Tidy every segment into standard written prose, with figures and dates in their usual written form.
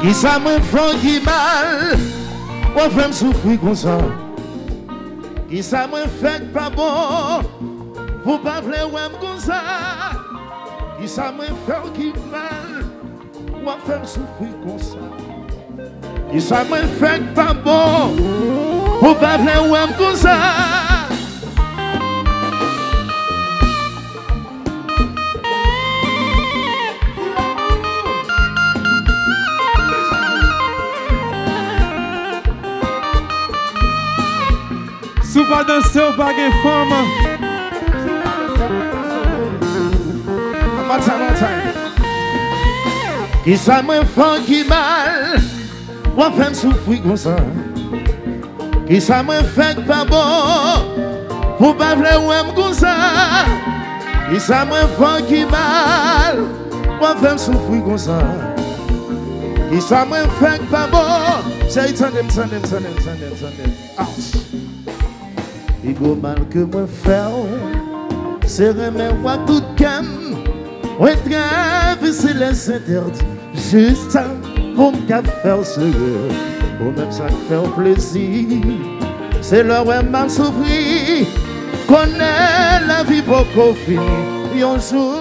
Qui ça me fait qui mal, on fait me souffrir comme ça. Qui ça me fait pas bon, vous pas vouloir comme ça. Qui ça me fait qui mal, on fait me souffrir comme ça. Qui ça me fait pas bon, vous pas vouloir comme ça. Si vous pas danser, vous pas de femme. Qui ça me fait qui mal, on fait me souffrir comme ça. Qui ça me fait pas bon, vous pas vouloir comme ça. Qui ça me fait qui mal, on fait me souffrir comme ça. Qui ça me fait pas bon, c'est attendez. Il go mal que moi faire, c'est remettre moi tout calme. On traverser les interdits, juste pour me faire sérieux, pour même ça faire plaisir. C'est leur mal souffrir, connaît la vie pour qu'on finisse un jour.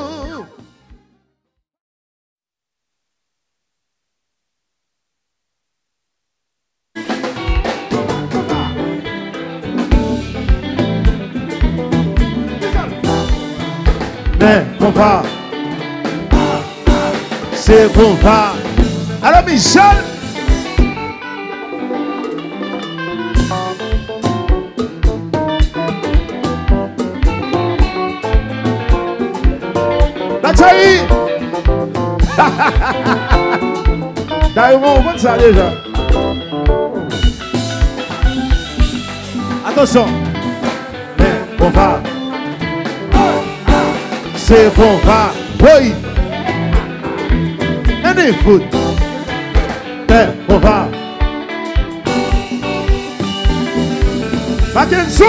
Mais on va, c'est qu'on va. Alors Michel, Nathalie, d'ailleurs on voit ça déjà. Attention, mais on va. C'est bon, va, oui. Et des foot. Mais on va. Mackinson.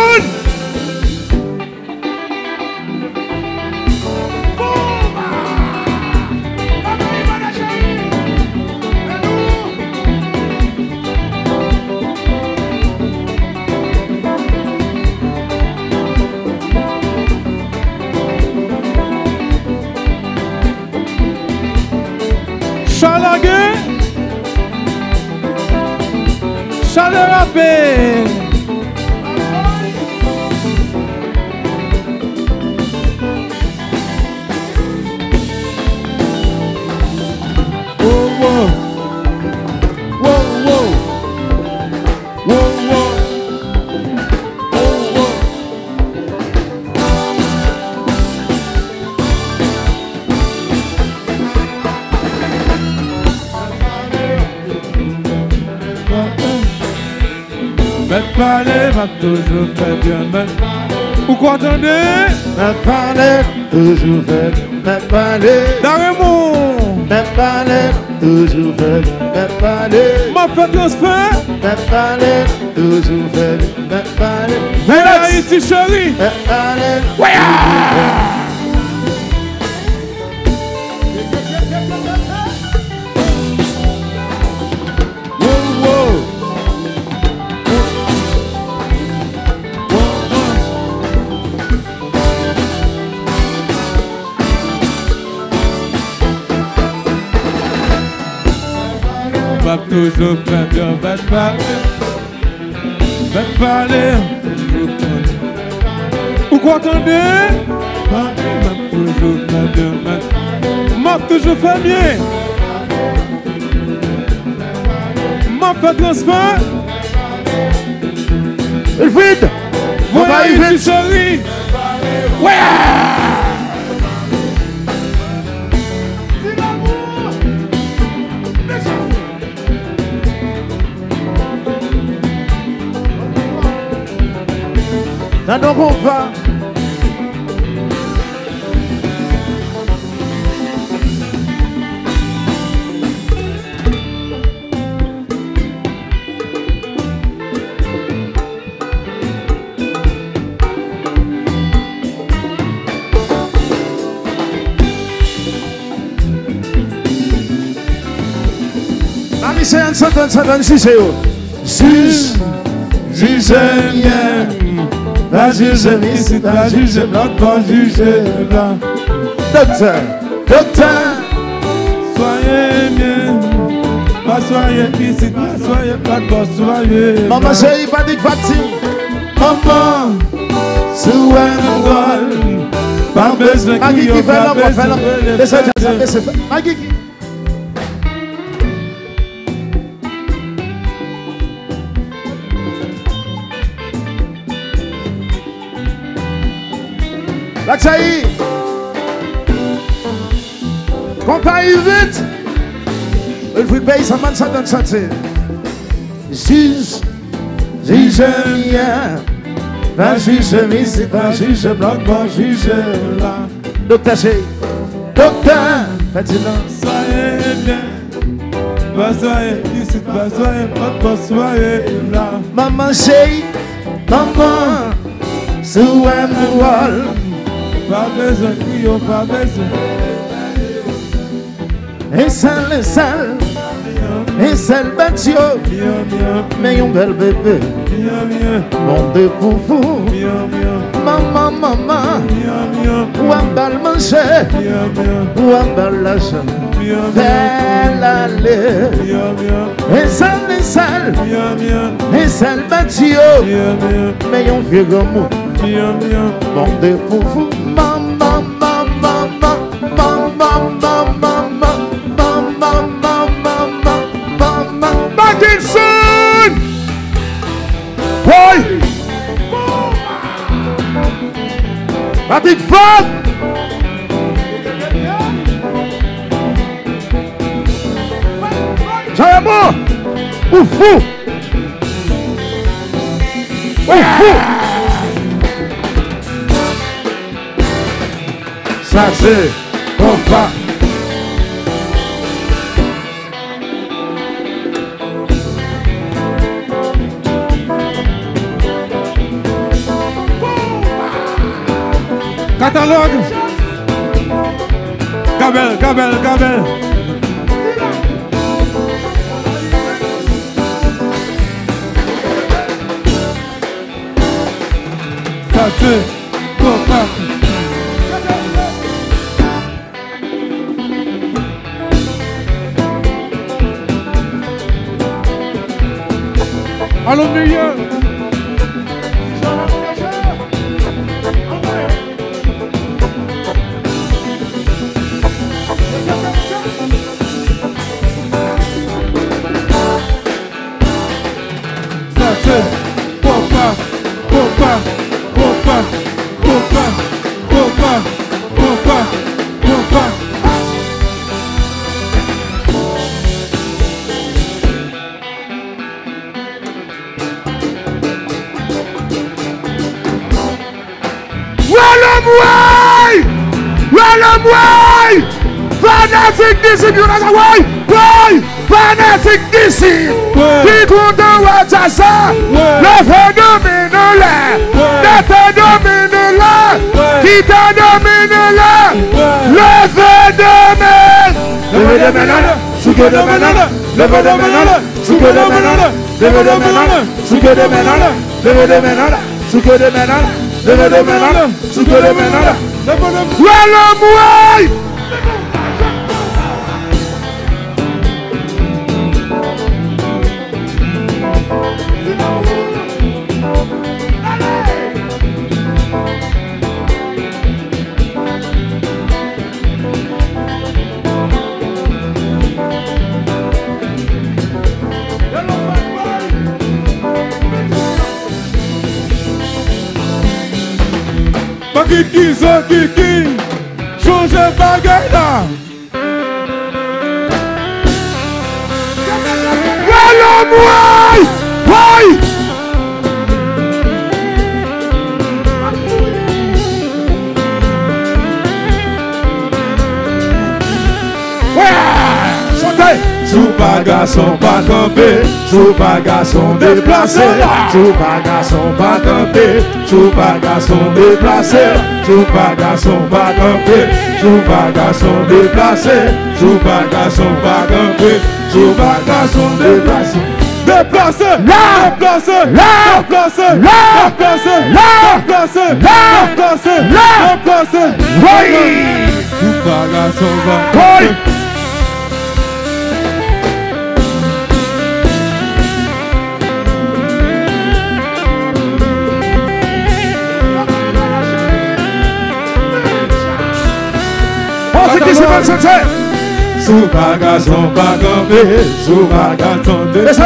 Chalagué, chaleur à paix. Oh, wow. Wow, wow. Wow, wow. Oh, wow. Me parler m'a toujours fait bien, vous entendez? Me parler, toujours fait, me parler. Dans le monde, me parler, toujours fait, me parler. m'a fait transfert. Me parler, toujours fait, me parler. Mais là, ici, chérie. Me parler, ouais. Toujours fait bien, va parler, vous entendez? M'a toujours fait bien, m'a toujours fait bien, m'a fait transfert. Il vide, voilà ici chérie. Ouais. Dans nos repas, c'est un certain juge. Juge, juge bien. La juge ici, la juge l'autre, pas juge là. Docteur, docteur. Soyez bien. Pas soyez ici, pas soyez pas de soyez. Maman chérie, pas de fatigue. Maman, sous un rôle. Pas besoin Magui qui fait l'homme, fait l'homme. Laissez Magui qui. Là que ça y est. Quand t'arrives vite, il faut payer ça, man, ça donne santé. Juge, juge bien. Va juge, mais c'est pas juge blanc, pas juge là. Docteur chéri, docteur, faites-le. Soyez bien. Pas soyez ici, pas soyez pas soyez là. Maman chérie, maman, sous un voile. Pas besoin de crier, pas besoin. Et sale, et sale bâtio. Mais un bel bébé. Mon de foufou. Maman, maman. Ou un bal manger. Ou un bal lâcher. Fais l'aller. Et sale, et sale bâtio. Mais un vieux gommou. Mon de foufou. Maman, maman, maman, maman, maman. Parkinson! Boy! Patrick Fab! Jayamo! Oufou! Oufou! Ça c'est combat! Catalogue. Gabel. Ça c'est combat. Allons milieu. Fanatic Disip, you know why? Fanatic Disip. Qui compte à ça? Le phénomène là. Le phénomène là. Qui t'a dominé là? Le phénomène. Le phénomène là. Sous que de ménage. Le phénomène là. Sous que de ménage. Le phénomène là. Sous que de ménage. Le phénomène là. Sous que de ménage. Le phénomène là. Sous que de ménage. Well, Kiki, change bagaille là. Sous pas garçon pas campé, sous pas garçon déplacé, sous pas garçon pas campé, sous pas garçon déplacé, sous pas garçon pas campé. sous pas garçon déplacé, sous pas garçon pas campé, sous pas garçon déplacé. Déplacé, déplacé, déplacé, déplacé, déplacé, déplacé, déplacé. Oui. Sous pas garçon pas campé. Sous pas garçon pas campé, sous pas garçon déplacé.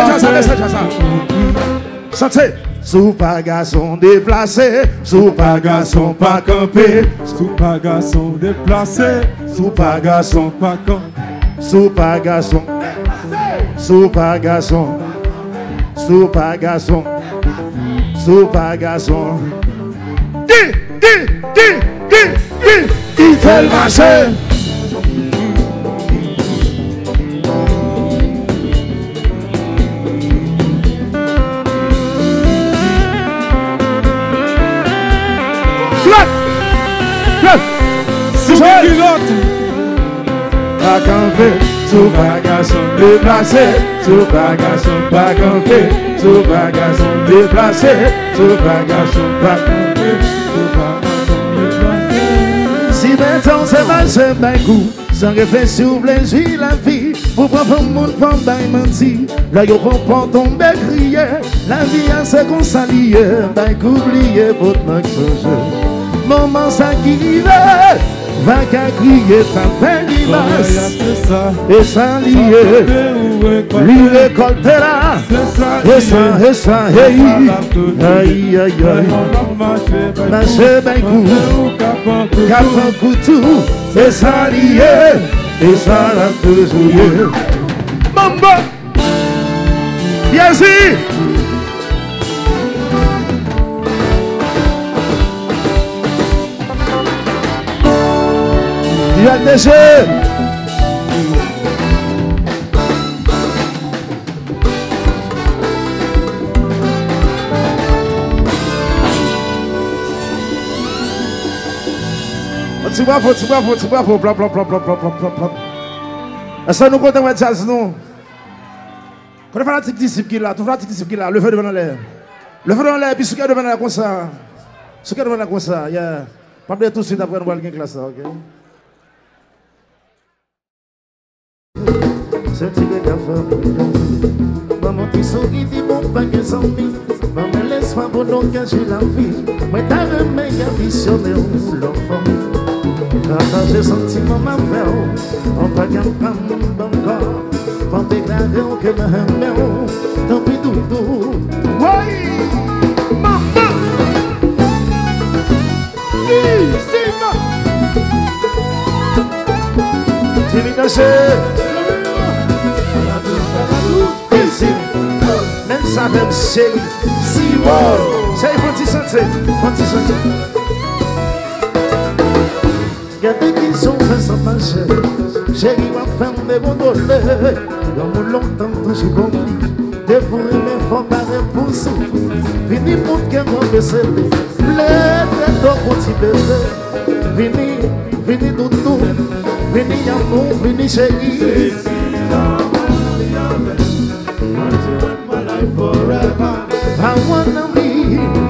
Santé. Sous pas garçon déplacé, sous pas garçon pas campé, Sous pas garçon déplacé, sous pas garçon, pas campé. sous pas garçon, sous pas garçon, sous pas garçon, sous pas garçon. Qui fait le marché? Sous pilote, Pas campé, sous pas garçon déplacé, sous pas garçon pas campé, sous pas garçon déplacé, sous pas garçon pas campé, sous pas garçon déplacé. Si maintenant c'est mal, c'est un coup, sans réflexion, plaisir la vie, pour prendre un monde pour bailler menti, là y'a pas pour tomber crier, la vie a ses consalier, bailler oublier votre manque de jeu. Moment ça qui va qu'à crier ta fin d'image et ça lié lui récolter là et ça hey aïe aïe aïe marcher ben coup cap un coup tout et ça lié et ça l'a toujours mambo bien sûr. Il y a des jeux. Tu vois, bla bla bla bla bla bla bla. Est-ce que nous comptons avec jazz, non? Quand on fait la petite Disip qui là, tu fais la petite Disip qui là, levez devant l'air. Levez devant l'air, puis ce qui est devant l'air comme ça. Ce qui est devant l'air comme ça, yeah. Pas de tout de suite après, nous allons classe, ok? C'est petit gars maman tu souris, dis mon pas que sans vie. Maman laisse-moi pour nous cacher la vie. Moi t'as remis à visionner l'enfant. Quand j'ai senti maman faire, on va gagner un bon corps. Pour déclarer que ma mère, tant pis doudou. Oui, maman. Disip. Tu viens cacher. Même ça, même chérie, si bon, c'est une petite santé, Regardez qui sont fait sans marcher, chérie, ma femme de mon dolé, dans mon longtemps toujours compris, dévoué mes fonds par repousse, vini pour que mon baiser, l'aide ton petit bébé, vini doudou, vini amour, vini chérie. Forever. I wanna be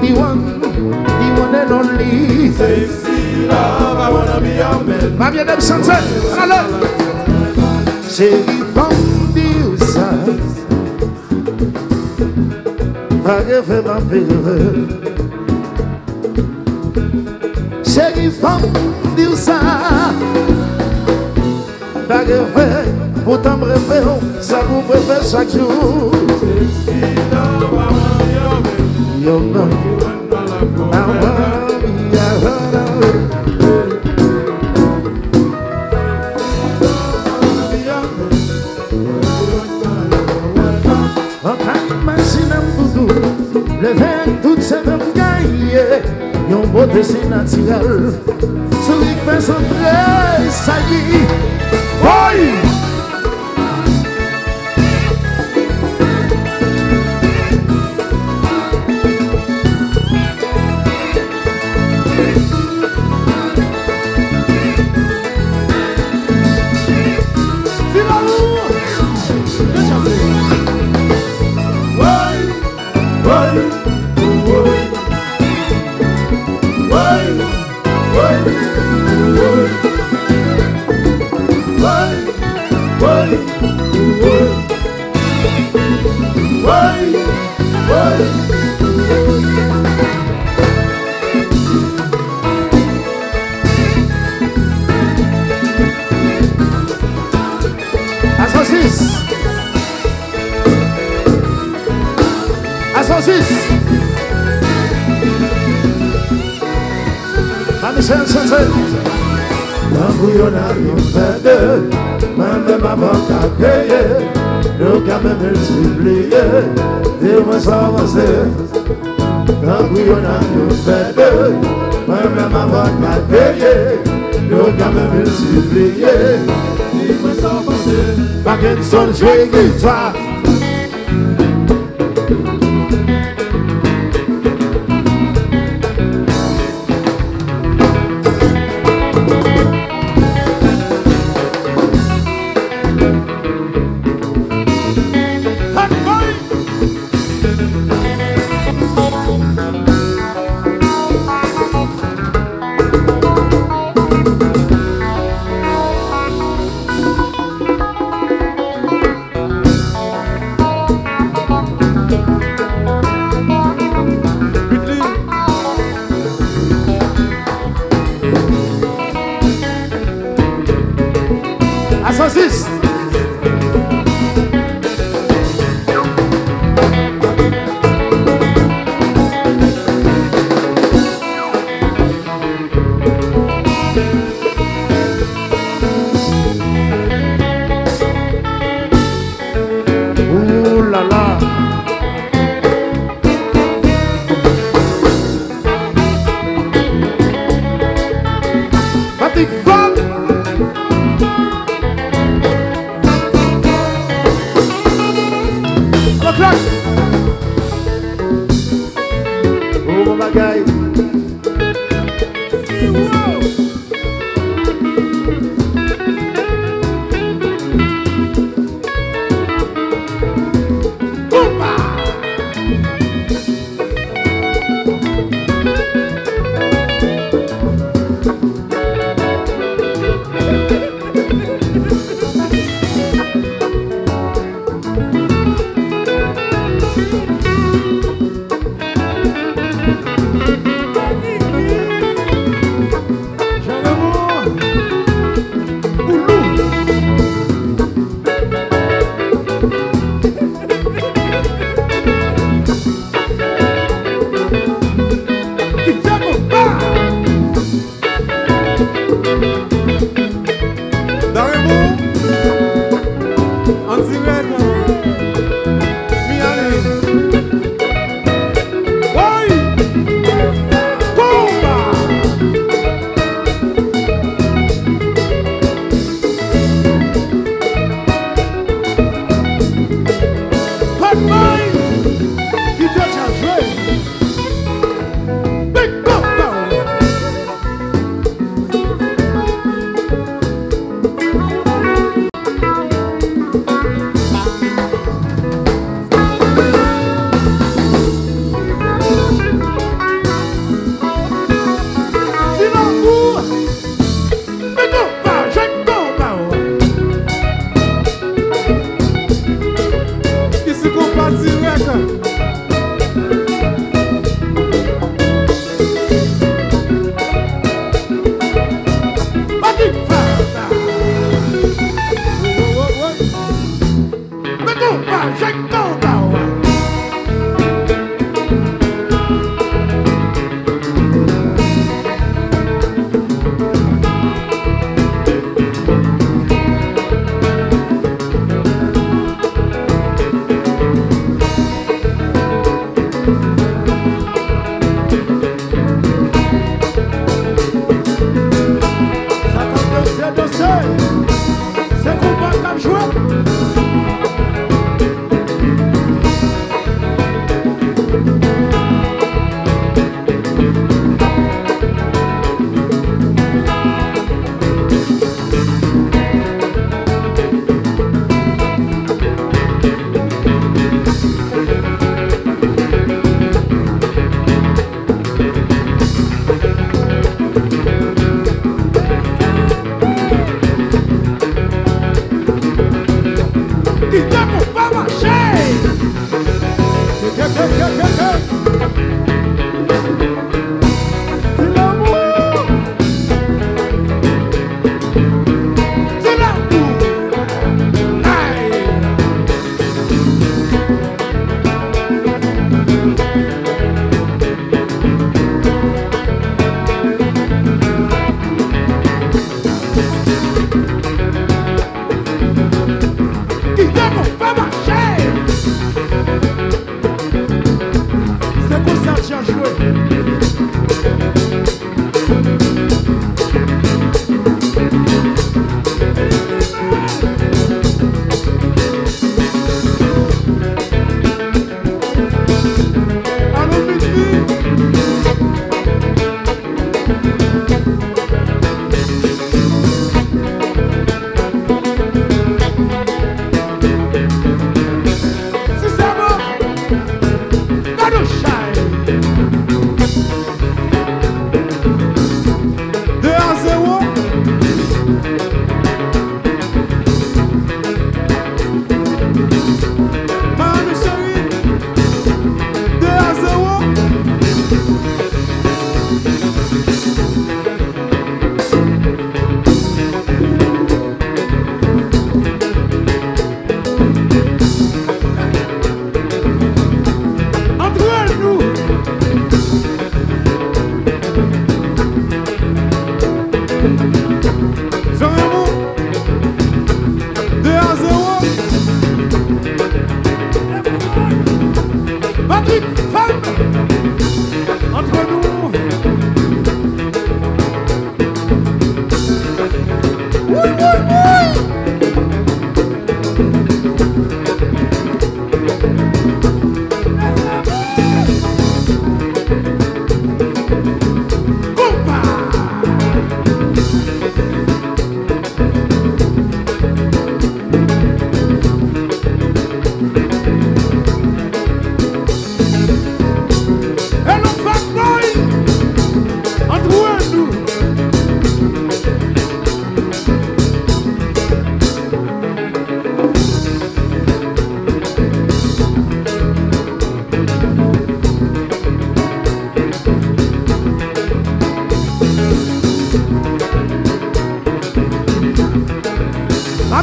the one and only. Sexy love, I wanna be your man. Ma bien aime chanter, allez. Chérie, fondue ça. Pas rêver ma belle. Chérie, fondue ça. Pas rêver, pourtant me rêver, ça vous préfère chaque jour. Your love, I wanna be machine à voodoo, le vin, toutes ces mêmes gailles, yon beauté c'est naturel, celui qui fait son trait, ça y est, oui! Même avant qu'à créer, nous quand même multiplier, dis-moi ça avancer. Quand on a nous fait deux, même avant qu'à créer, nous quand même multiplier, dis-moi ça avancer. Pas qu'une seule jouer guitare.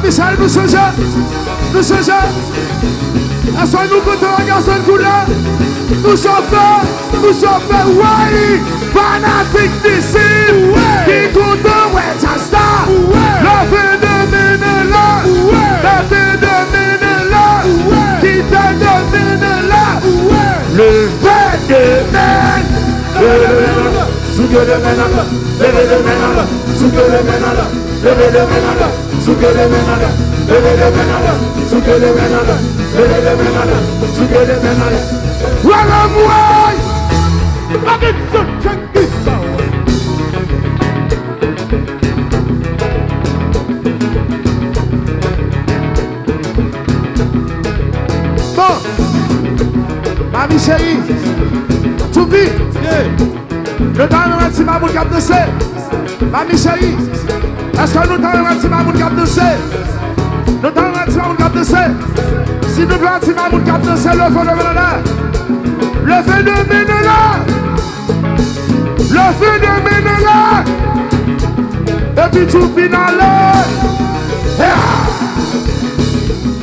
Michel, nous changeons. Nous changeons. Est-ce que nous comptons un garçon de couleur? Nous chauffeurs, ouais. Fanatique Disip, qui compte, ouais, Jasta. Le fait de mine là, le fait de mine là, qui te domine là. Le fait de mine. Souke de menala, leve de menala, souke de menala, leve de menala, souke de menala, leve de menala, souke de menala, leve de menala, souke de menala. Voilà moi. Avec ce check this out. Bon, mamie chérie, tout vite. Le temps de mettre ma boule cap de C. Mamie chérie, est-ce que nous t'avons mettre ma boule cap de C? Nous t'avons mettre ma boule cap de C. Si nous voulons mettre ma boule cap de C, le feu de Ménala. Le feu de Ménala. Le feu de Ménala. Et puis tout final.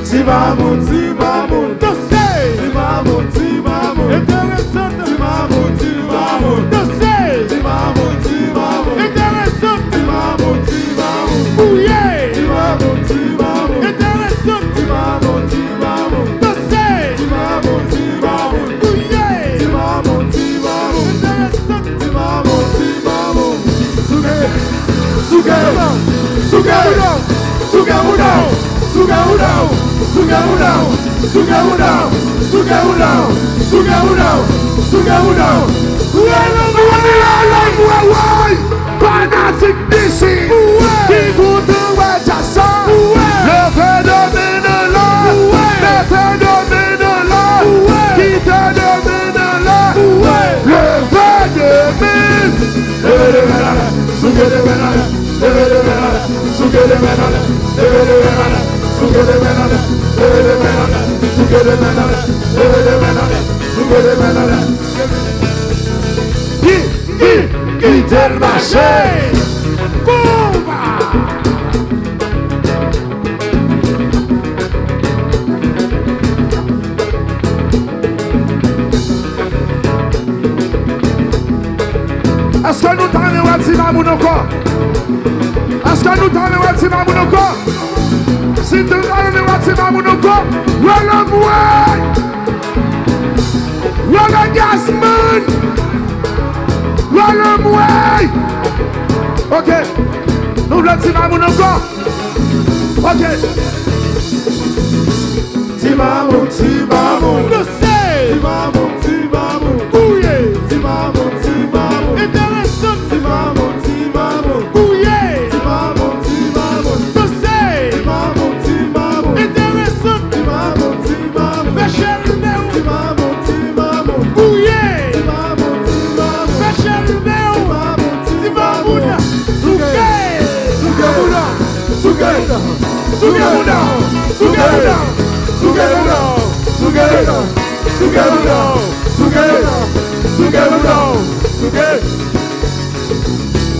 Timamoun, Timamoun, de C. Timamoun, Timamoun, intéressant. Timamoun, Timamoun, de C. Timamoun, Timamoun, intéressant. Timamoun, Timamoun, bouillé. Timamoun, Timamoun, intéressant. Timamoun, Timamoun, de C. Timamoun, Timamoun, bouillé. Timamoun, Timamoun, intéressant. Timamoun, Timamoun, souke, souke, souke, souke, souke, Fanatic Disip, qui compte ouais Jassa. Le feu domine là, le feu domine là, qui te domine là. Le feu domine. Leve de menala, souke de menala, leve de menala, souke de menala, leve de menala. Souke de menala, leve de menala, souke de menala, leve de menala, souke de menala. Quitte le marché, Bomba! Est-ce que nous t'en avons dit Mamoun encore? Est-ce que nous t'en avons dit Mamoun encore? Si tu n'as pas de monoko, voilà moi, voilà Gasman, voilà moi. Ok, nous voulons dire monoko. Ok. Timamoun, Timamoun, le sais. Timamoun, Timamoun, bouillé. Timamoun, Timamoun, intéressant. Timamoun, Timamoun, bouillé. Timamoun, Timamoun, le sais. Timamoun, Timamoun, intéressant. Timamoun, Timamoun, Michel Léo. Timamoun, Timamoun, bouillé. Timamoun, Timamoun, Michel Léo. Timamoun, Souké. Souké Mouna, Souké. Souké Mouna, Souké Mouna.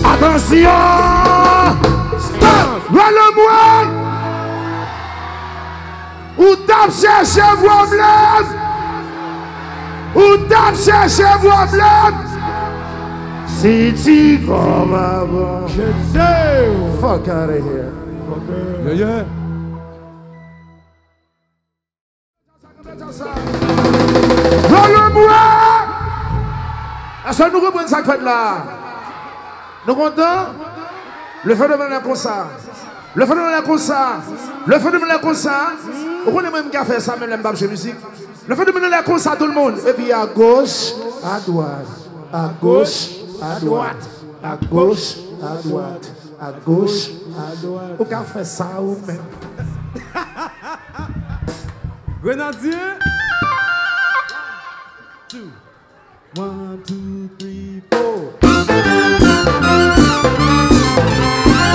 Attention! Stop! Voilà-moi! Ou tape chercher vos blâmes! Ou tape chercher vos blâmes! Si tu comme avant, je sais! Fuck out of here! Yeah, yeah! Roule-moi! Est-ce que nous reprenons ça fait là? Nous comptons? Le phénomène est comme ça. Le phénomène est comme ça. Le phénomène est comme ça. Vous connaissez même qui a fait ça, même les chez musique. Le phénomène est comme ça, tout le monde. Et puis à gauche, à droite. À gauche, à droite. À gauche, à droite. À gauche, à droite. Vous avez fait ça vous-même. Grenadier. 1, 2, 3, 4.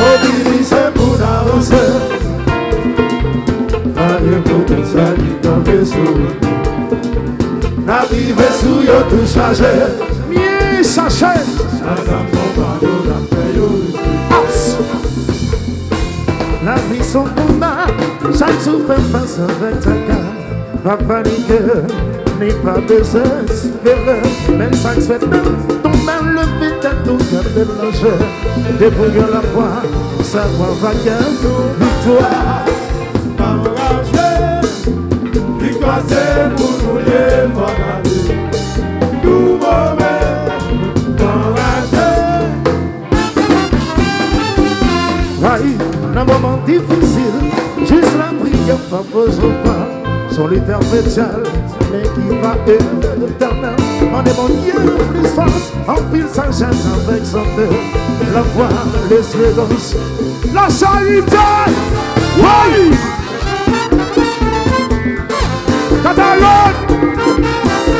Obéissez pour avancer. Allez pour tout ça, dit dans le vaisseau. N'arrivez sous yo tout chargé. Mieux chargé. La vie son combat, chaque jour fait face avec ta carte. Pas paniquer, n'est pas désespéré. Même ça que fait ton main levé tête au cap de l'enjeu. Débrouiller la foi, savoir vainqueur, victoire. Pas enragé, victoire c'est pour nous les vagabonds. Nous mauvais, pas enragé. Aïe, un moment difficile, juste la prière pas besoin pas. Solitaire médial, mais qui va éternel. On est mon Dieu, plus force, en pile sagesse avec son Dieu. La voix, l'espérance, la charité. Oui! Catalogne,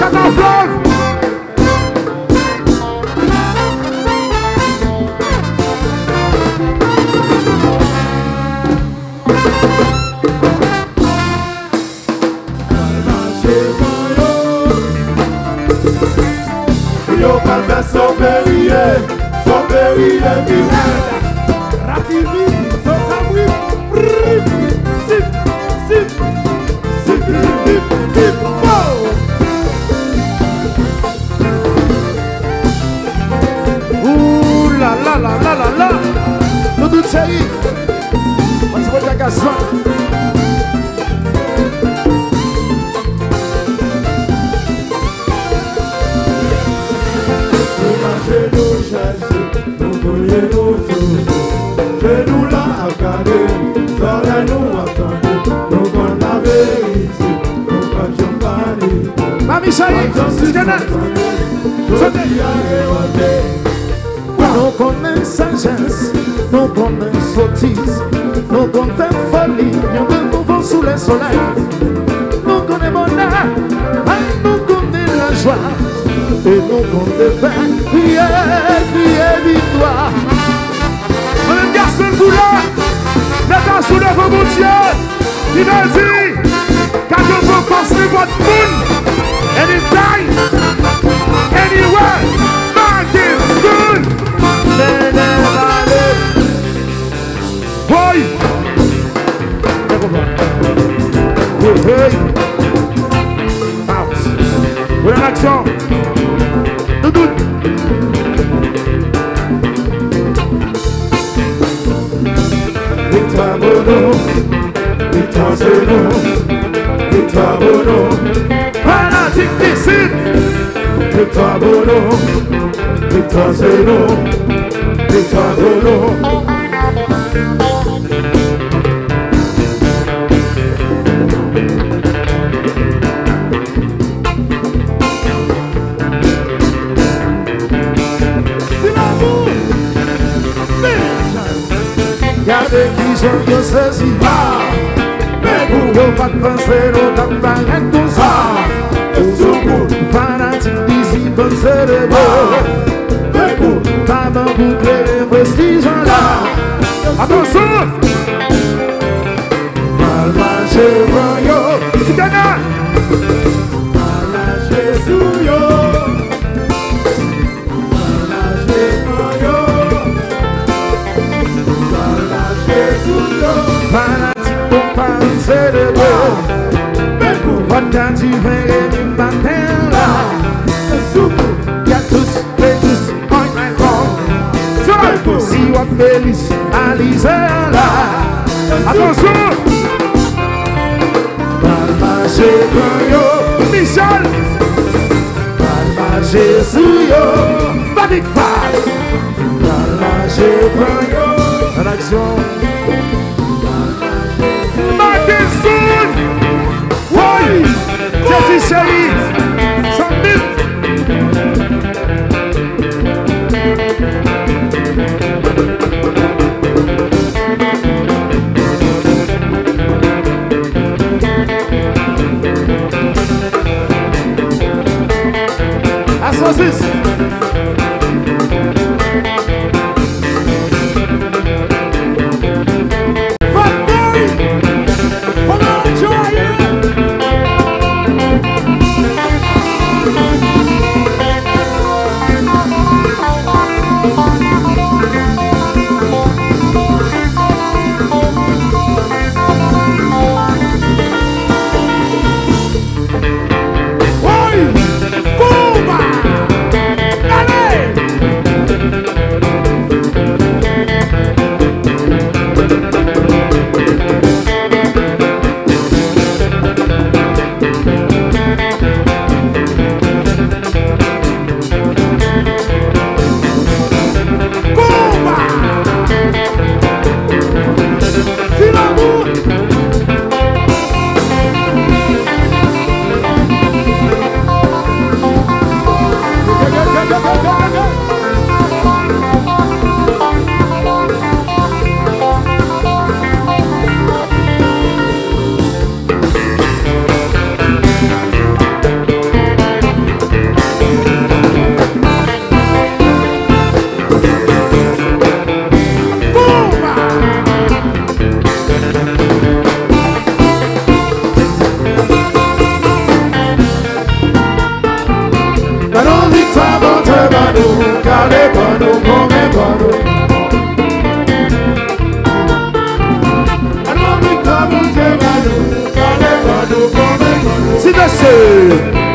Catafleuve. Son périer, Rakivi, son cabri, sip, sip, sip, sip, sip, Ouh la la la la la la. Nous tous chéris, on se voit la garçon. nous la regarder, dans nous attendre, nous qu'on la vérité, nous pas champagne. Mami chérie, nous connaissons sagesse, nous connaissons sottise, nous connaissons folie, nous nous sous le soleil. Nous connaissons bonheur, nous connaissons la joie, et nous connaissons crier victoire. Même garçon couleur, l'état sous le vent mon Dieu, il a dit, quand je veux passer votre monde, anytime, anywhere, back in school. Boy! Hey! Out! Vous en action! Tout! Victoire Bono, victoire c'est nous, victoire Bono, Fanatique Disip! victoire Bono, victoire c'est nous, victoire Bono. Gardez qui sont yo saisi. Mais vous ne pas penser au temps d'arrêter tout ça. Fanatique d'ici, pensez le beau. Mais vous, pas dans vous créer prestige là. Attention! Mal marché, yo. C'est gagné! Mal marché sous yo. Mal marché yo. Fanatique pour penser de beau. Quand tu verrais du matin là, y a tous les tous en un corps. Si on félix à l'isère là, attention! Palmaché yo, Michel! Palmaché sous yo, Badik Fad! Palmaché yo, en action! Martinson! Oui! C'est chérie! Sans doute! À 66!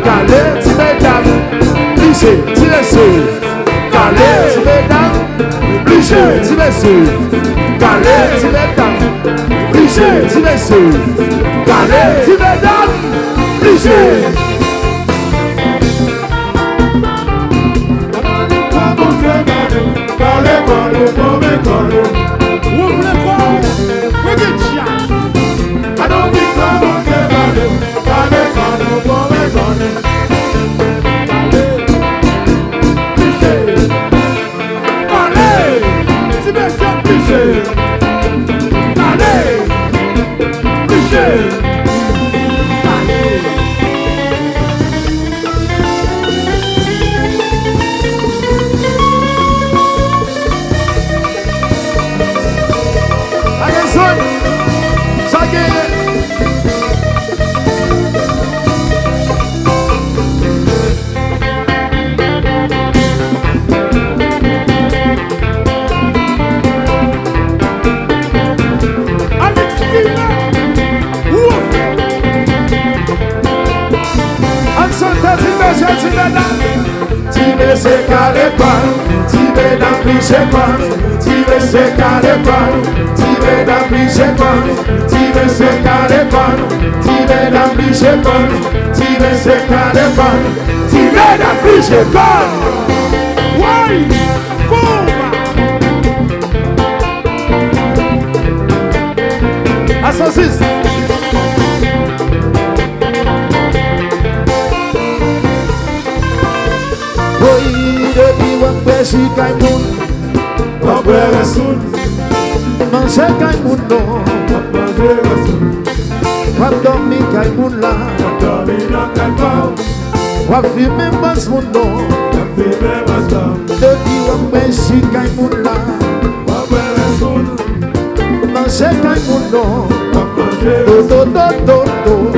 Calais, ti mesdames, plissé, ti messieurs. Calais, ti mesdames, plissé, ti messieurs. Calais, ti mesdames, plissé, ti messieurs. Calais, ti mesdames, plissé. Ouvre les portes, we get jazz. I don't think I'm on the body. Tire se calé pan, tire dans pliché pan, tire se calé pan, tire dans pliché pan, tire se calé pan, tire dans pliché pan, tire se calé pan, tire dans pliché pan. Ouais, boum. À 106. Depuis wapwe si kay moun, wapwe rasoul. Mange kay moun non, wapwe rasoul. Wap dormi kay moun la, wap dormi nan kay moun. Wap fume mas moun non, wap fume mas moun. Depuis wapwe si kay moun la, wapwe rasoul. Mange kay moun non, wapwe rasoul.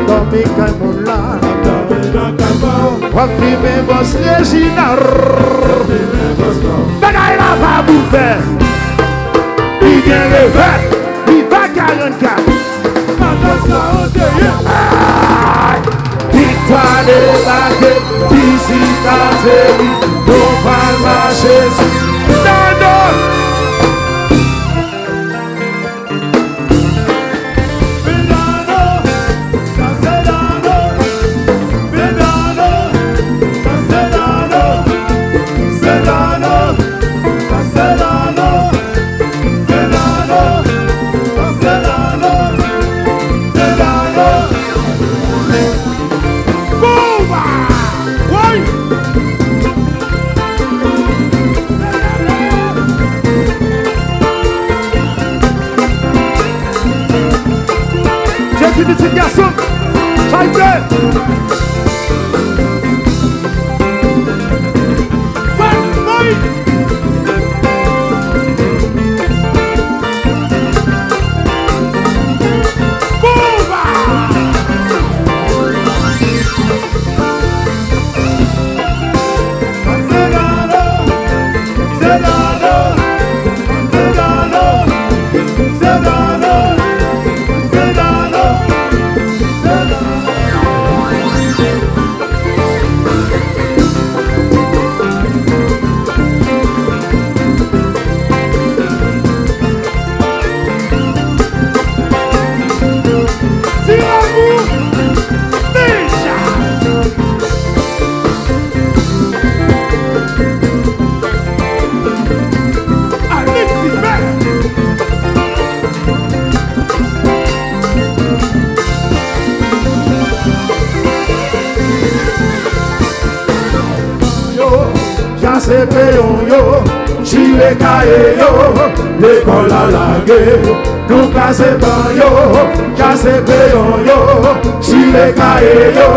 Dormi kay moun la, wap dormi nan kay moun. Wap fume mas Reginald. Bagay la va bouffer. Il vient le vert, il va 44. Victoire de la gueule, d'ici à Zélie, nous parlons à Jésus. Non, non. Petit garçon, ça y est. C'est péon yo, chile kaye yo, l'école à la guerre, nous casse pan yo, casse péon yo, chile kaye yo,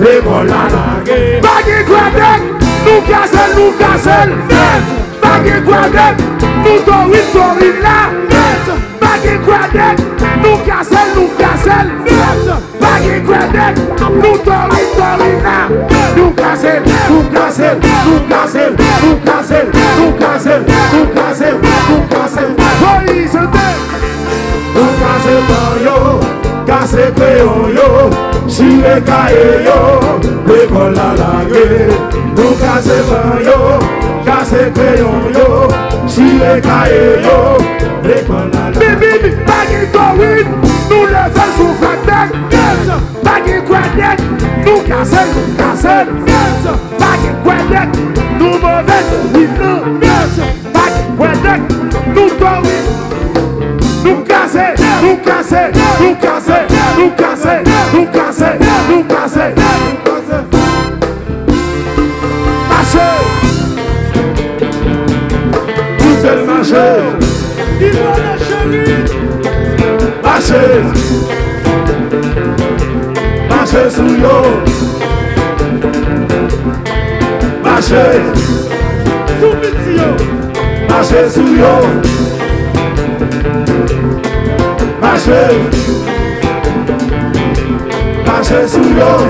l'école à la guerre. Bagui quadret, nous casse, net. Bagui quadret, nous torri là, net. Bagui quadret, nous casse, net. Bagui quadret, nous torri là. Nous casser, police, nous casser pan yo, casser péon yo, si le cahier yo, l'école la lagué, nous casser pan yo, casser crayon yo, si le cahier yo, l'école la lagué. Bibi, baggy going, nous levons sous flatback, baggy credit, nous casser, baggy credit, nous mauvais, baggy credit, nous going. Nous casser, nous casser, nous casser, nous casser, nous casser, nous casser, marcher, vous êtes marcher, il va la chérie, marcher, marcher sous l'eau, marcher, sous petit marcher sous l'eau. Marcher, marcher sous l'eau,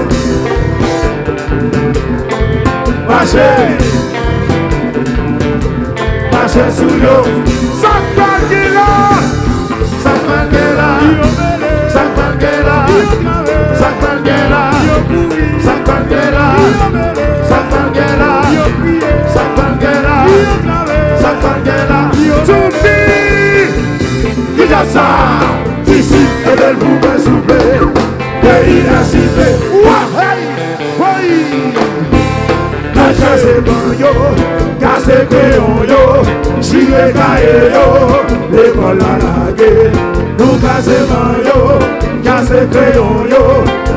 marcher, marcher sous l'eau. Sakpangela, Sakpangela, Sakpangela, Sakpangela, Sakpangela, Sakpangela, Sakpangela, Sakpangela. Ça, Disip, et de vous me souffler, pays incité, oui, la chasse est bon yo, casse crayon yo, chire cahier yo, l'école la lagué, nous casse bon yo, casse crayon yo,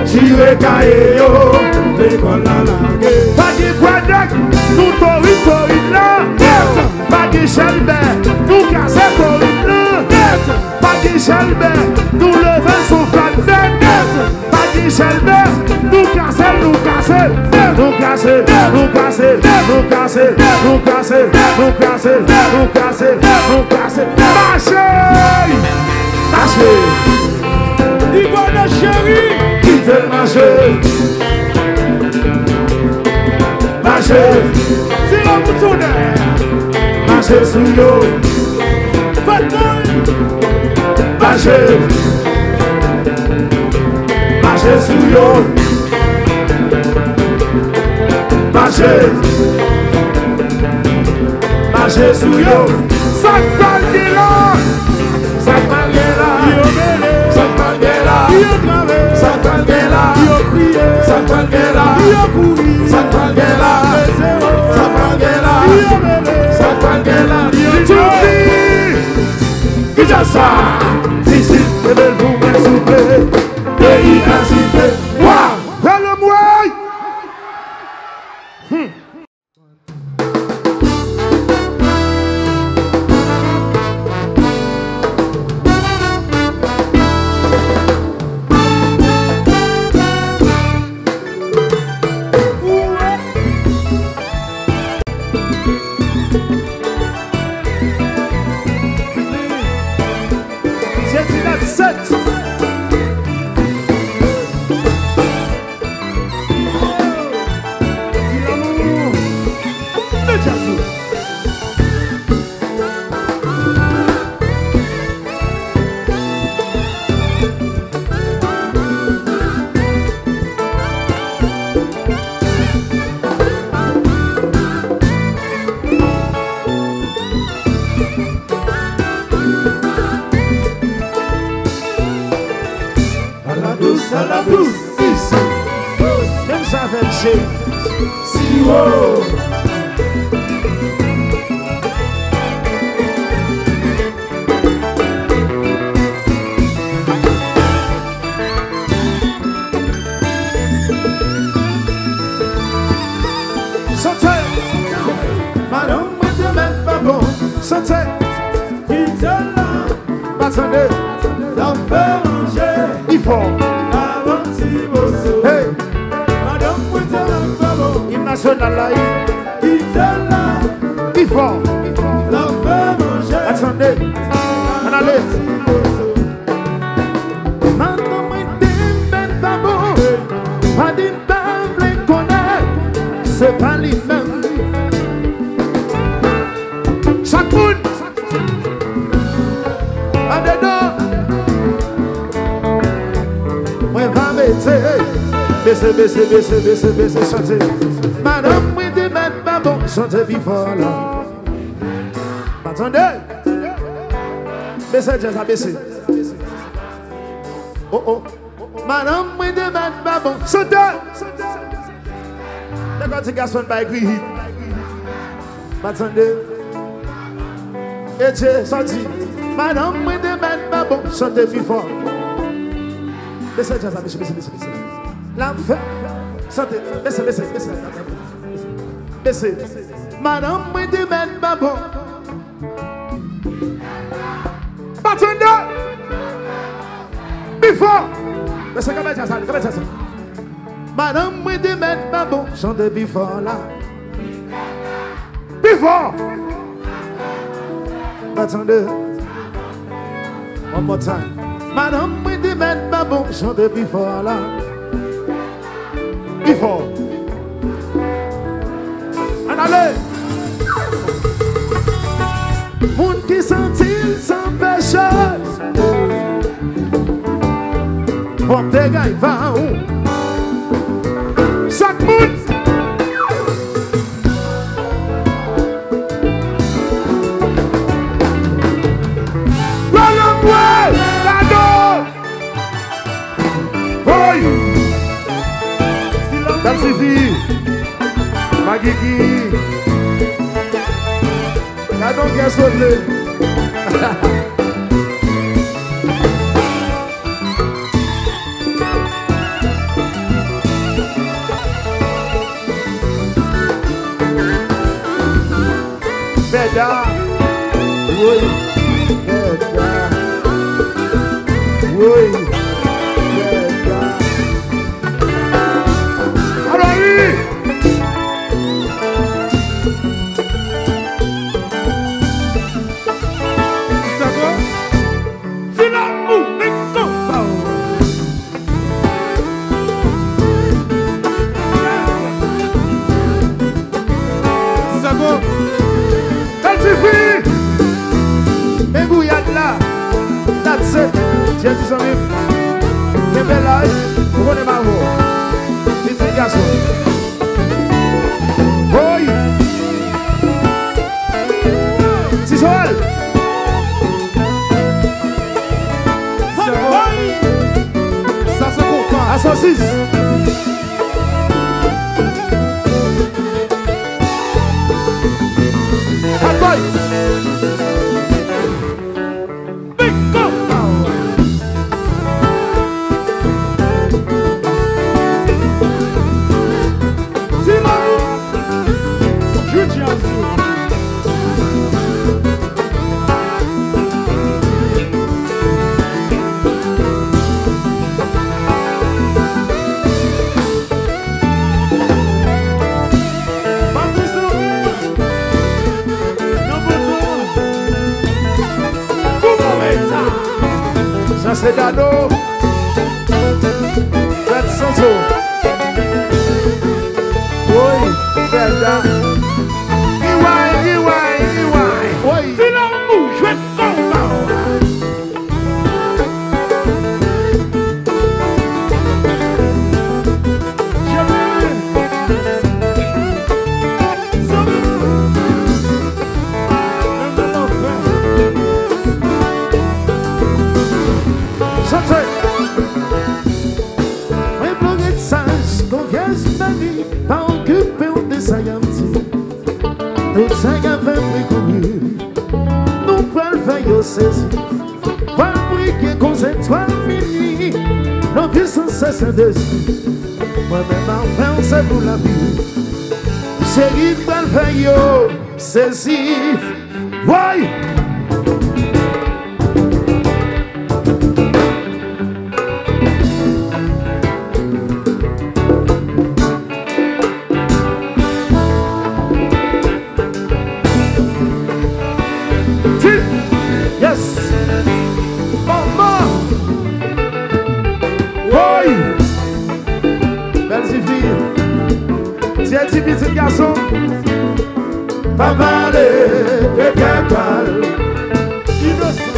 chire cahier yo, l'école la lagué. Pas de quadrac, nous torride là, pas de chalbert, nous casse torride là. Pas de chalbert, nous levons son flatbed. Pas de chalbert, nous casser, nous casser, nous casser, nous casser, nous casser, nous casser, nous casser, nous casser, nous casser. Marcher, marcher. Il va la chérie, quitte le marcher. Marcher, c'est la boutonnière. Marcher sous l'eau. Marcher, marcher sous l'eau, marcher, marcher sous l'eau. Sakpangela, Sakpangela, Sakpangela, Sakpangela, Sakpangela, Sakpangela, Sakpangela, Sakpangela. Ça, Disip, et de vous me souffler, pays incité, waouh, le à la douce, ici. Même ça fait le chien. Si haut. Santé. Madame, moi te mets pas bon. Santé. Qui te l'a. Attendez. L'enfer manger. Il faut. Hey. Madame, moi te mets pas bon. Il national là. Qui te l'a. Il faut. L'enfer manger. Attendez. On allait. Madame, moi te mets pas bon. Pas d'une table connaître. C'est pas lui-même. Chaque monde. En dedans. Moi, va Baissez, chantez. Madame, oui, de mettre ma bon, chantez plus fort là. Attendez. Baissez, jazz, baissez. Oh. Madame, oui, de mettre ma bon, chantez. D'accord, tu garçons pas écrit. Attendez. Et j'ai sorti. Madame, oui, de mettre ma bon, chantez plus fort. Baissez, jazz, baissez. L'enfer. Santé, baissez. Madame, oui, de mettre ma bon. Bartender. Before. Baissez, comment ça. Madame, oui, de mettre ma bon. Chantez before là. Before. Bartender. One more time. Madame, oui, de mettre ma bon. Chantez before là. Before. En allez. Monde qui sont-ils sans péché? Pour te gagner, va où? Chaque monde. Disip, ma Guigui, y'a donc un sauté. Beda, oui, Beda, oui. J'ai dit ça même. Mais belle là, vous connaissez ma voix. Petit garçon. Oui. C'est Joël. Ça se comprend. À saucisse. Bad boy. C'est cadeau. Faites sans eau. Oui, verdad. Iwai. Oui. Sinon, bouge, je vais te tout ça y avait précouru. Nous pouvons le faire saisir. Pas briquer qu'on s'étoile fini. Nos vies sont cessées de moi-même enfin c'est pour la vie. Chérie, pas le faire saisir. Ouais. Petit garçon, pas valer de capal, innocent.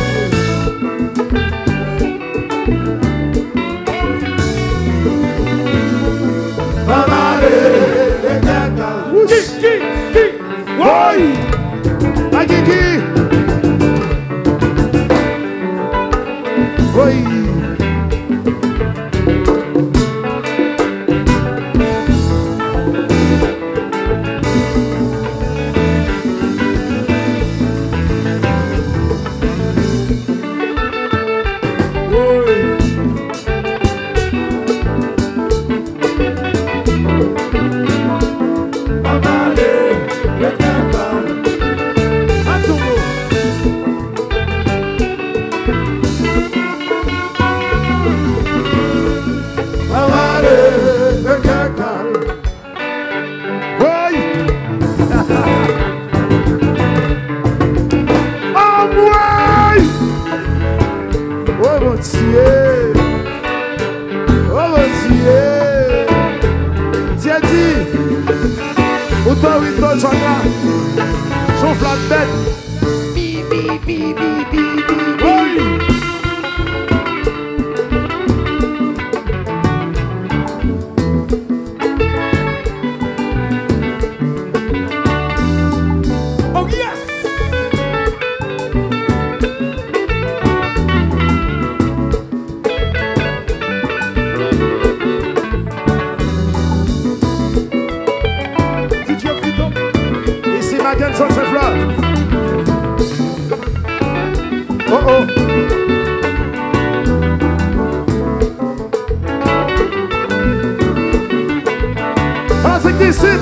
Disip,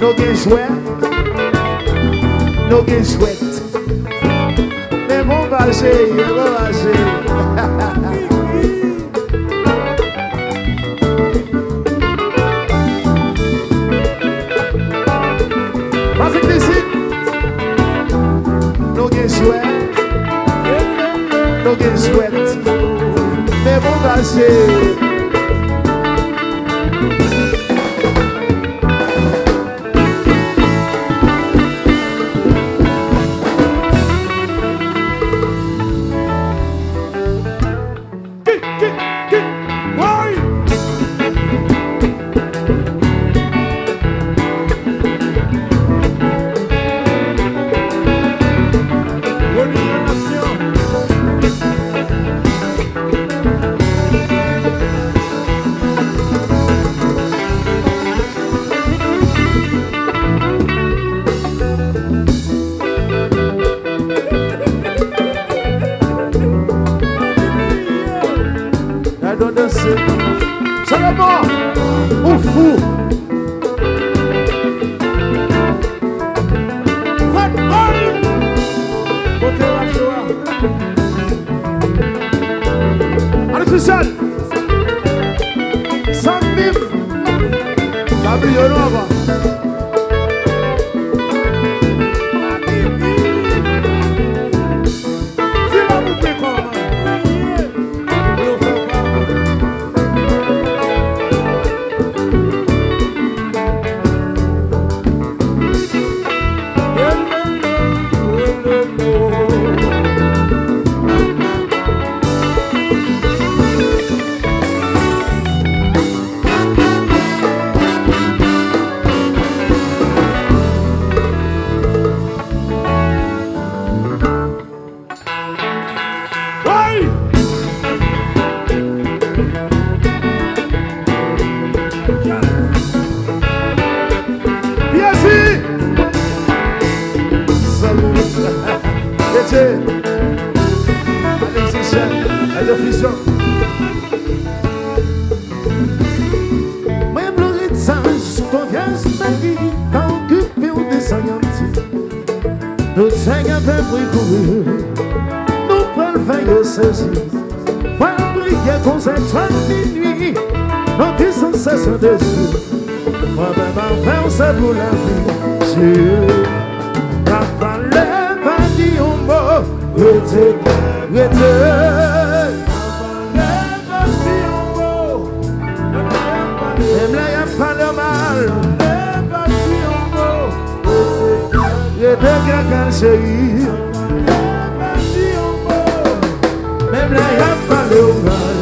no gen chouette, no gen chouette. Mais bon vacher, bon vacher. Parce que Disip, no gen chouette, no gen chouette. Mais bon vacher. Seulement au fou. Allez, Christian. Sans mime. La vie est nova. Mwen plore de saj, konfians ma vie, ta occupé ou descendante. Tout Seigneur fait bruit pour eux, nous prenons veille saisi. Pour prier qu'on s'étoile minuit, nos qui sont cessés dessus. Moi-même en faire c'est pour la vie, Dieu. La parole pas dit un mot, même là, y'a pas de mal. Y'a de quelqu'un chéri. Même là, y'a pas de mal.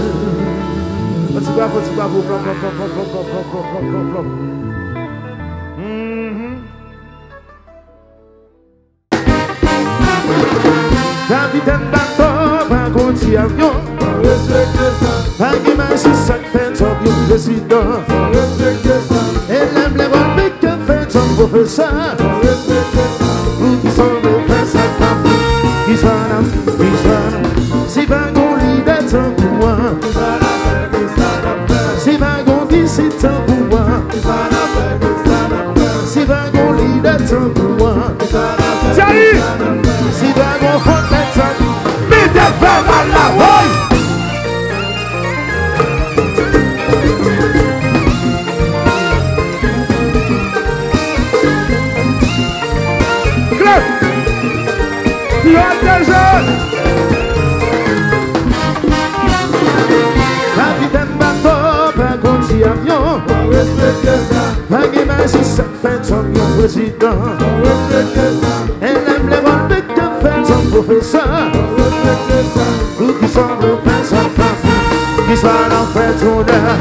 bravo, plom, plom. Capitaine bateau, pas conti avion. Pas qui m'a si ça fait son président. Et l'aime les bonnes que fait son professeur. Ou qui sont les professeurs, qui sont là. Si pas qu'on lit des temps pour moi. Si pas qu'on dit si temps pour moi. Si pas qu'on lit des temps pour moi. Si pas qu'on fait des temps, mais des femmes à la voix. Tu as déjà capitaine bateau, pas conti avion. Pas qui m'a si ça fait son président. Elle aime les bonnes bêtes que fait son professeur. Ou qui sont le professeur, qui sont en fait tourneur.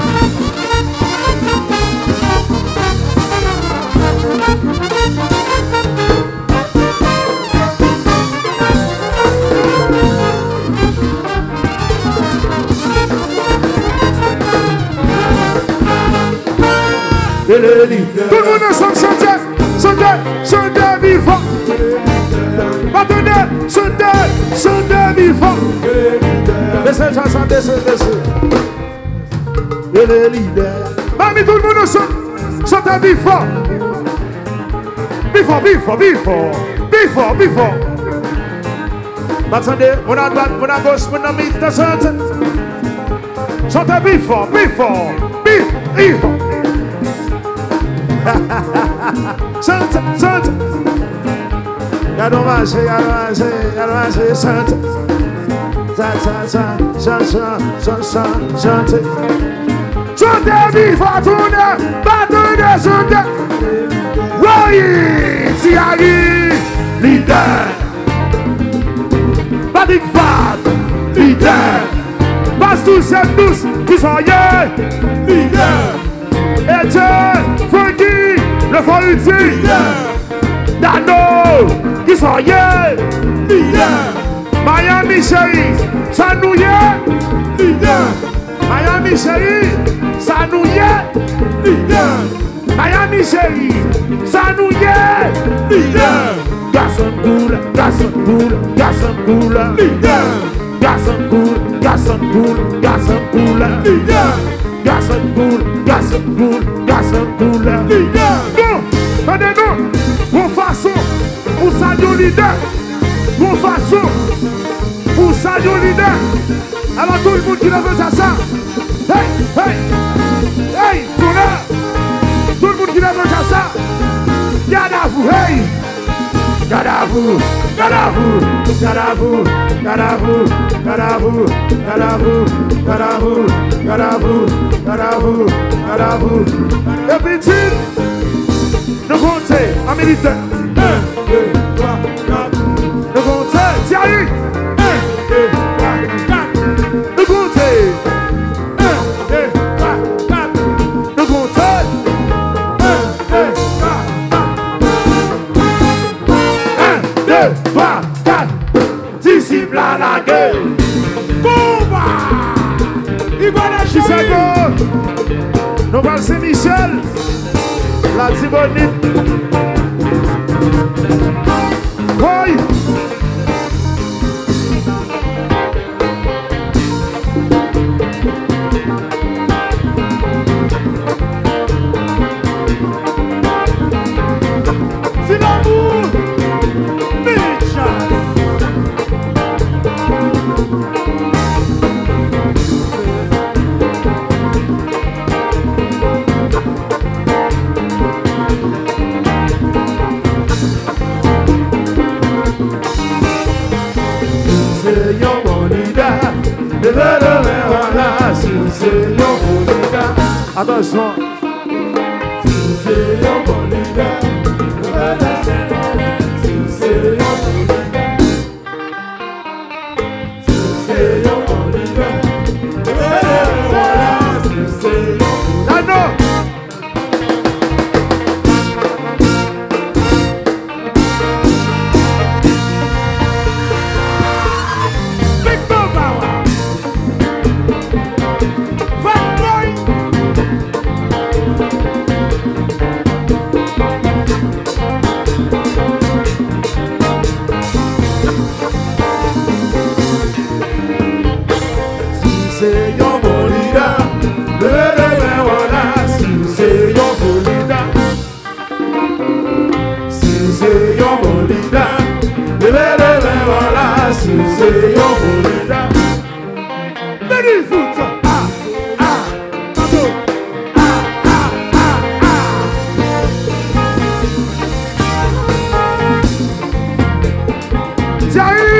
Tout le monde ensemble chantez vivant. Attendez, chantez vivant. Laissez chanter, laissez. Et le leader. Parmi tout le monde ensemble chantez vivant. Vivant. Attendez, on a droite, on a gauche, on a mis de chanter. Chantez vivant. Chante. Y'a dommagé, chante. Chante. Chante, vivant, tourne, battez, chante. Oui, Thierry, leader. Patrick Fad, leader. Passe tous, qui sont hier, leader. Etienne, Frankie, le fort utile, Dano, qui sont hier, Miami chérie, ça nous y est, Miami chérie, ça nous y est, Miami chérie, ça nous y est, Garçon cool, Non, attendez, mon façon, pour ça, leader. Mon façon, pour ça, leader. Alors tout le monde qui veut ça. Hey, tourneur. Tout le monde qui veut ça. Garde à vous, hey. Garde à vous. Et puis nous comptez en militaire. 1, 2, 3, 4. Nous comptez, Thierry. 1, 2, 3, 4. Nous comptez. 1, 2, 3, 4. Nous comptez. 1, 2, 3, 4. 1, 2, 3, 4. Disip la gueule. Combat. Il va la Chicago. Nous allons Saint-Michel. La Tibonite. Oui. C'est l'amour. Attention. c'est yon bon leader. Levez les mains, voilà, si c'est yon bon leader. Si c'est yon bon leader. Levez les mains, voilà, si c'est yon bon leader. Béni foot, Thierry,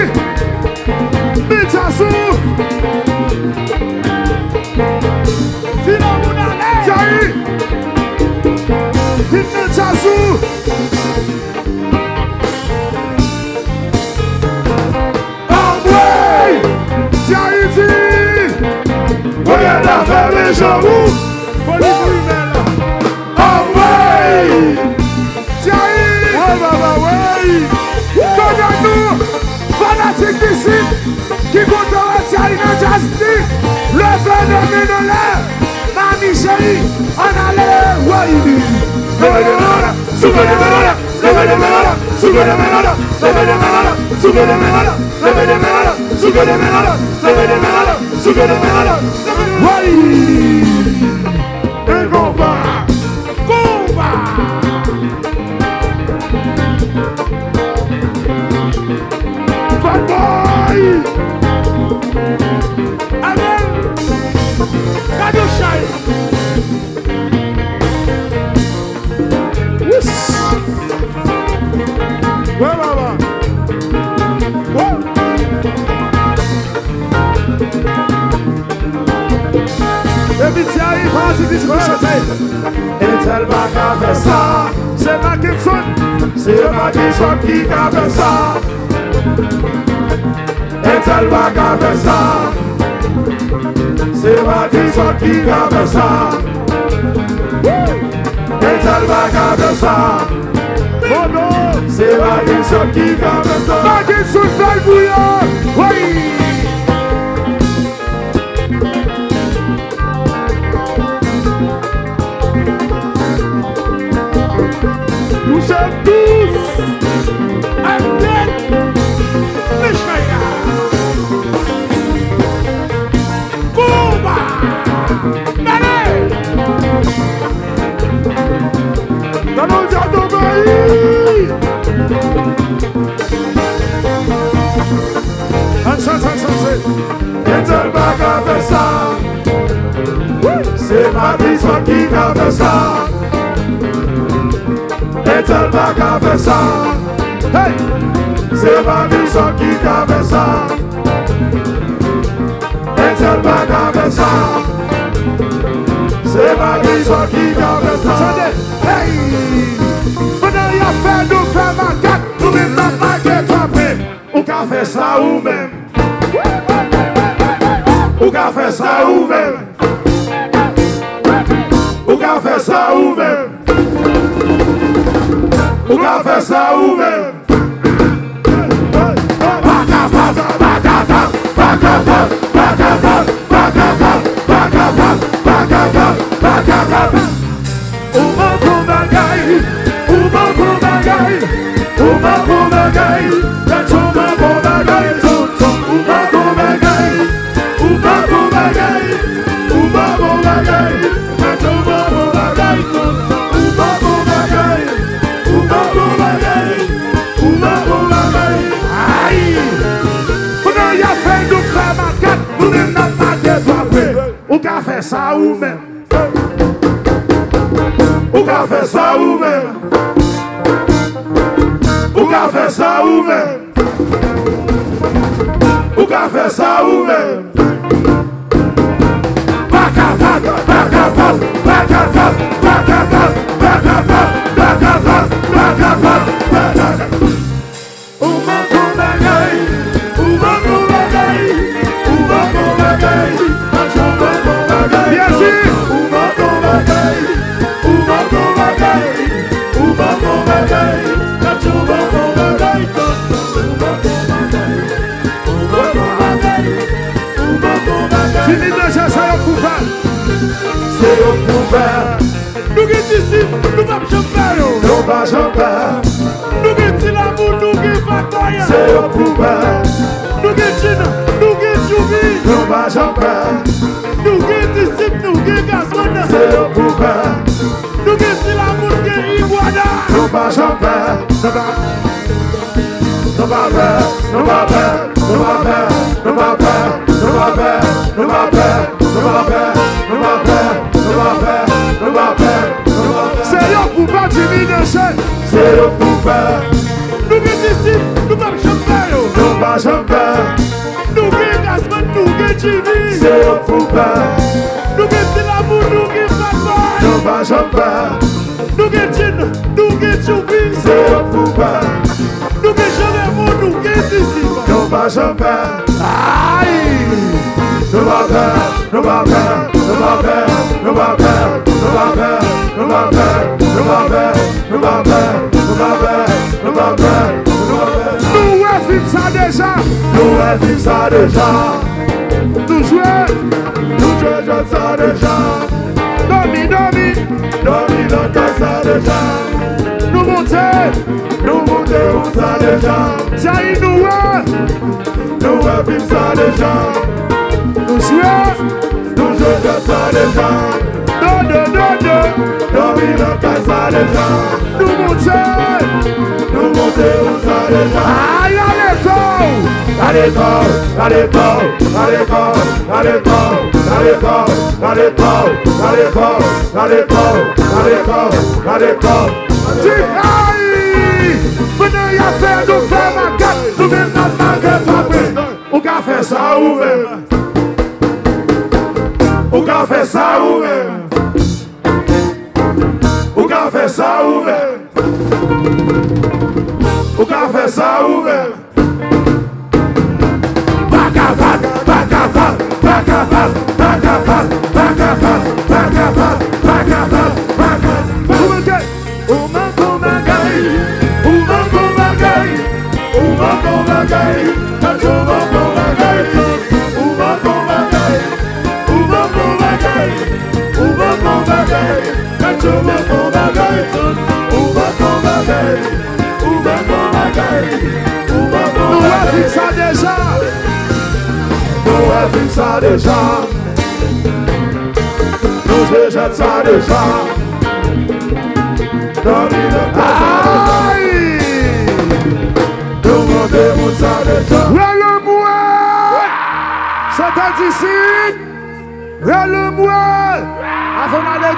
Bitassou, Thierry, Bitassou, Amway, Thierry dit, regarde la faire les jambes, Amway, Thierry, nous, fanatiques Disip, qui comptent le Thierry dans Jasty, le phénomène de l'air, Mamie chérie, on allait, ouais, Et elle va faire ça. C'est ma question, c'est ma question qui a fait ça. Et elle va faire ça. C'est ma question qui a fait ça. Et elle va faire ça. Oh non, c'est ma question qui a fait ça. Ma question fait bouillant. Oui. Nous sommes tous à tête de Chaya. Combat! Allez! Dans nos jardins pays! Et elle va faire ça. C'est ma vie qui a fait ça. Et elle va faire ça. Hey! C'est ma vie qui a fait ça. Et elle va faire ça. C'est ma vie qui a fait ça. Hey! Pendant qu'il a fait nous faire ma carte, nous même pas marquer toi prêt. Ou qu'a fait ça ou même. Ou qu'a fait ça ou même. Ou qu'a fait ça ou même. Ou qu'a fait ça ou même. Ou qu'a fait ça ou même. Ou qu'a fait ça ou même. Ou qu'a fait ça ou même. Ou qu'a fait ça ou même. Nous qui Disip, nous ne pouvons pas nous pas chanter. Nous qui l'amour, nous qui bataille. C'est au pouvoir. Nous qui Gina, nous qui Jouvi, nous pas chanter. Nous qui Disip, nous qui Gaston. C'est le pouvoir. Nous qui si la moun qui Iguana. Nous pas champion. Nous pas peur. Nous pas peur. Nous pas peur. Nous pas peur. Nous pas peur. Nous pas peur. Nous pas peur. Nous pas peur. Nous pas peur. Nous pas peur. C'est le pouvoir divination. C'est le pouvoir. Nous qui Disip, nous pas champion. Nous pas champion. Nous qui Gaston, nous qui Jimmy. C'est le pouvoir. Nous qui si la moun, nous qui papa. Nous pas champion. Nous qui Jin, nous qui Choubi. C'est le pouvoir. Nous qui Jérémon, nous qui Disip. Nous pas champion. Aïe. Nous pas peur. Nous pas peur. Nous pas peur. Nous pas peur. Nous pas peur. Nous pas peur. Nous pas peur. Nous pas peur. Nous pas peur. Nous pas peur. Nous vivons ça déjà. Nous vivons ça déjà. Nous jouons. Nous jouons ça déjà. Dormi, dormi. Dormi dans ça déjà. Nous montons. Nous montons ça déjà. Tiens, nous Nous vivons ça déjà. Nous jouons. Nous jouons ça déjà. Dormi Dormi dans ça déjà. Nous montons. Nous montons ça déjà. Aïe, allez, go. Allez, go. Allez, go. Allez, go. Allez, go. Allez, go. Allez, go. Allez, go. Allez, go. Allez, go. Allez, go. Aïe. Venez y faire, nous faire ma gâte. Nous même notre marque frappée. Ou qu'a fait ça ou même? Ou qu'a fait ça ou même? Ou qu'a fait ça ou même? Ou qu'a fait ça ou même? Ça déjà. Nous vivons ça déjà. Nous jettons ça déjà. Nous montons ça déjà. Le-moi. C'est un Disip. Le-moi. Avant d'aller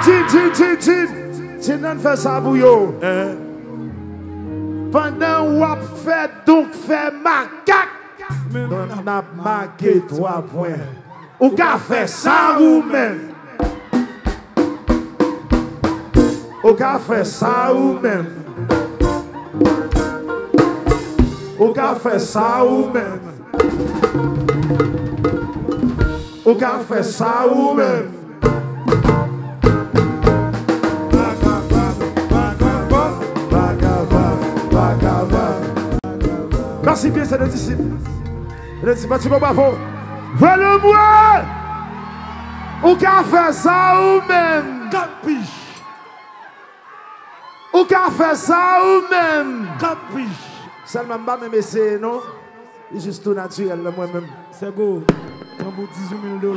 tin, fait ça pour yo. Pendant qu'on fait donc fait macaque. On a marqué 3 points. Ou qu'a fait ça ou même. Ou qu'a fait ça ou même. Ou qu'a fait ça ou même. Ou qu'a fait ça ou même. Merci bien, c'est le Disip. Le Disip, tu vas pas fort. Vole-moi! Ou qu'a fait ça ou même? Capiche. Ou qu'a fait ça ou même? Capiche. Seulement pas même essayer, non? C'est juste tout naturel, moi-même. C'est go. Prends pour $18 000.